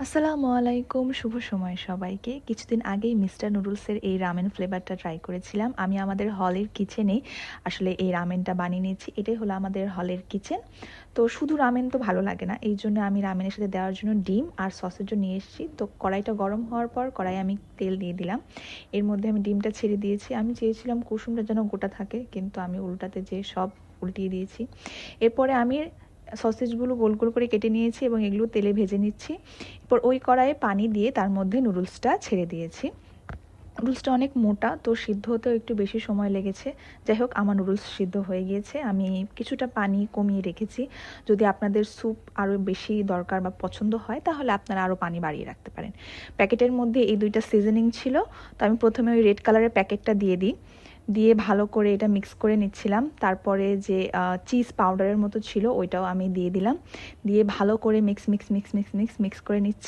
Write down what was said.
আসসালামু আলাইকুম, শুভ সময় সবাইকে। কিছুদিন আগেই মিস্টার নুডলসের এই রামেন ফ্লেভারটা ট্রাই করেছিলাম। আমি আমাদের হলের কিচেনেই আসলে এই রামেনটা বানিয়ে নিয়েছি। এটাই হলো আমাদের হলের কিচেন। তো শুধু রামেন তো ভালো লাগে না, এই জন্য আমি রামেনের সাথে দেওয়ার জন্য ডিম আর সসেজও নিয়ে এসেছি। তো কড়াইটা গরম হওয়ার পর কড়াইয়ে আমি তেল দিয়ে দিলাম। এর মধ্যে আমি ডিমটা ছেড়ে দিয়েছি। আমি চেয়েছিলাম কুসুমটা যেন গোটা থাকে, কিন্তু আমি উল্টাতে যেয়ে সব উল্টিয়ে দিয়েছি। এরপরে আমি সসেজগুলো গোল গোল করে কেটে নিয়েছি এবং এগুলো তেলে ভেজে নিচ্ছি। এরপর ওই কড়াইয়ে পানি দিয়ে তার মধ্যে নুডলসটা ছেড়ে দিয়েছি। নুডলসটা অনেক মোটা, তো সিদ্ধ হতেও একটু বেশি সময় লেগেছে। যাই হোক, আমার নুডলস সিদ্ধ হয়ে গিয়েছে। আমি কিছুটা পানি কমিয়ে রেখেছি। যদি আপনাদের স্যুপ আরও বেশি দরকার বা পছন্দ হয় তাহলে আপনারা আরও পানি বাড়িয়ে রাখতে পারেন। প্যাকেটের মধ্যে এই দুইটা সিজনিং ছিল, তো আমি প্রথমে ওই রেড কালারের প্যাকেটটা দিয়ে ভালো করে এটা মিক্স করে নিচ্ছিলাম। তারপরে যে চিজ পাউডারের মতো ছিল ওইটাও আমি দিয়ে দিলাম। দিয়ে ভালো করে মিক্স করে নিচ্ছি।